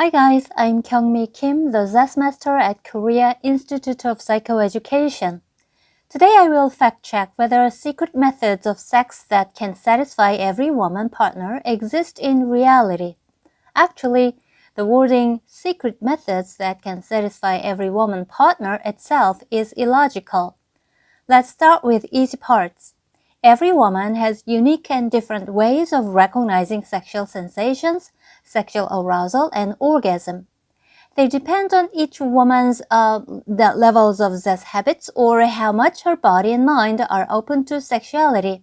Hi guys, I'm Kyungmi Kim, the Zest Master at Korea Institute of Psychoeducation. Today I will fact-check whether secret methods of sex that can satisfy every woman partner exist in reality. Actually, the wording secret methods that can satisfy every woman partner itself is illogical. Let's start with easy parts. Every woman has unique and different ways of recognizing sexual sensations, sexual arousal, and orgasm. They depend on each woman's the levels of zest habits or how much her body and mind are open to sexuality.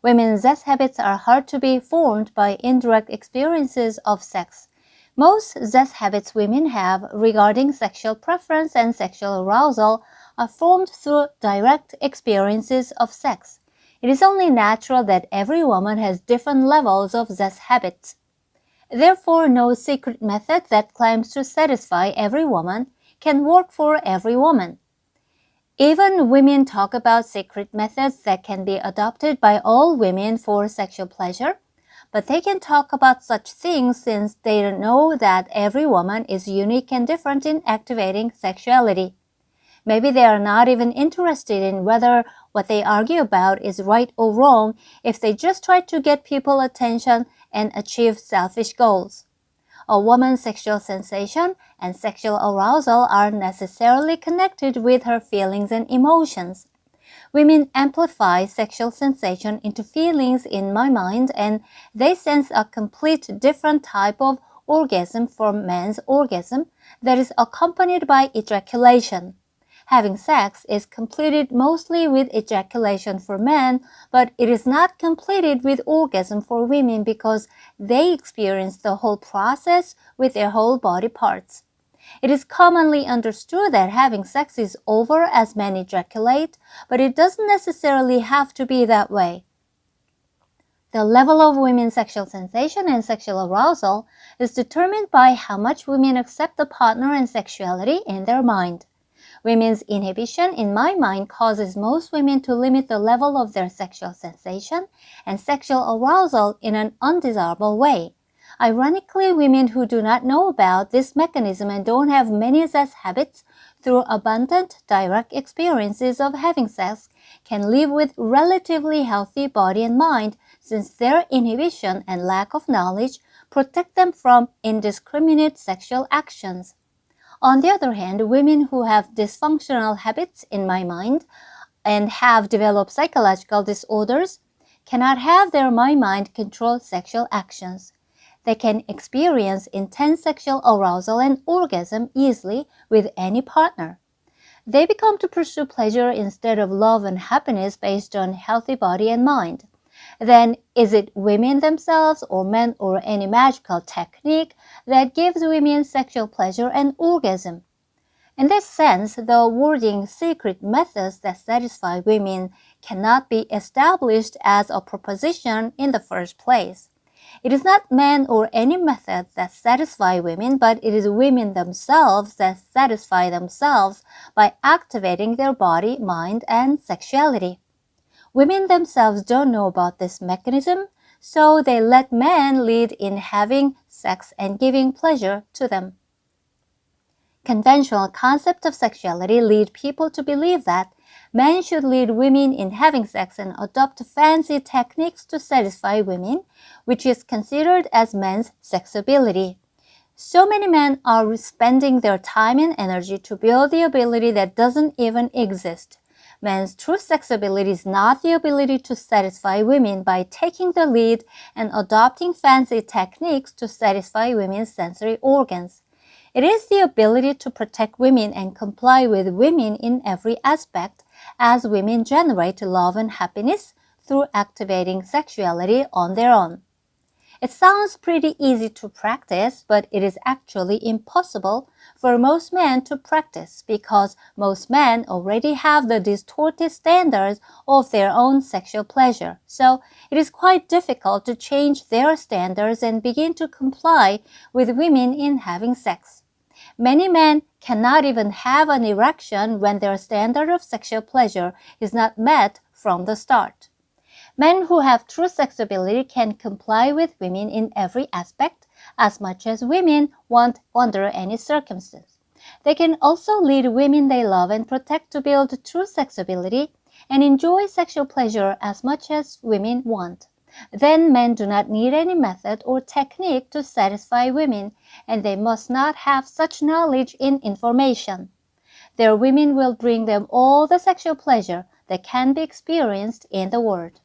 Women's zest habits are hard to be formed by indirect experiences of sex. Most zest habits women have regarding sexual preference and sexual arousal are formed through direct experiences of sex. It is only natural that every woman has different levels of zest habits. Therefore, no secret method that claims to satisfy every woman can work for every woman. Even women talk about secret methods that can be adopted by all women for sexual pleasure, but they can talk about such things since they don't know that every woman is unique and different in activating sexuality. Maybe they are not even interested in whether what they argue about is right or wrong if they just try to get people's attention and achieve selfish goals. A woman's sexual sensation and sexual arousal are necessarily connected with her feelings and emotions. Women amplify sexual sensation into feelings in my mind, and they sense a complete different type of orgasm from men's orgasm that is accompanied by ejaculation. Having sex is completed mostly with ejaculation for men, but it is not completed with orgasm for women because they experience the whole process with their whole body parts. It is commonly understood that having sex is over as men ejaculate, but it doesn't necessarily have to be that way. The level of women's sexual sensation and sexual arousal is determined by how much women accept the partner and sexuality in their mind. Women's inhibition in my mind causes most women to limit the level of their sexual sensation and sexual arousal in an undesirable way. Ironically, women who do not know about this mechanism and don't have many zest habits through abundant direct experiences of having sex can live with relatively healthy body and mind since their inhibition and lack of knowledge protect them from indiscriminate sexual actions. On the other hand, women who have dysfunctional habits in my mind and have developed psychological disorders cannot have their mind control sexual actions. They can experience intense sexual arousal and orgasm easily with any partner. They become to pursue pleasure instead of love and happiness based on healthy body and mind. Then is it women themselves or men or any magical technique that gives women sexual pleasure and orgasm? In this sense, the wording secret methods that satisfy women cannot be established as a proposition in the first place. It is not men or any method that satisfy women, but it is women themselves that satisfy themselves by activating their body, mind, and sexuality. Women themselves don't know about this mechanism, so they let men lead in having sex and giving pleasure to them. Conventional concepts of sexuality lead people to believe that men should lead women in having sex and adopt fancy techniques to satisfy women, which is considered as men's sexability. So many men are spending their time and energy to build the ability that doesn't even exist. Men's true sexability is not the ability to satisfy women by taking the lead and adopting fancy techniques to satisfy women's sensory organs. It is the ability to protect women and comply with women in every aspect as women generate love and happiness through activating sexuality on their own. It sounds pretty easy to practice, but it is actually impossible for most men to practice because most men already have the distorted standards of their own sexual pleasure. So it is quite difficult to change their standards and begin to comply with women in having sex. Many men cannot even have an erection when their standard of sexual pleasure is not met from the start. Men who have true sexability can comply with women in every aspect as much as women want under any circumstance. They can also lead women they love and protect to build true sexability and enjoy sexual pleasure as much as women want. Then men do not need any method or technique to satisfy women, and they must not have such knowledge in information. Their women will bring them all the sexual pleasure that can be experienced in the world.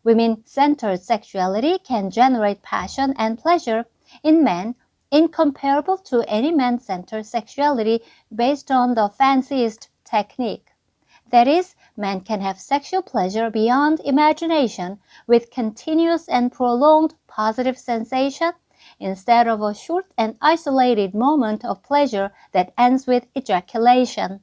Women-centered sexuality can generate passion and pleasure in men incomparable to any man-centered sexuality based on the fanciest technique. That is, men can have sexual pleasure beyond imagination with continuous and prolonged positive sensation instead of a short and isolated moment of pleasure that ends with ejaculation.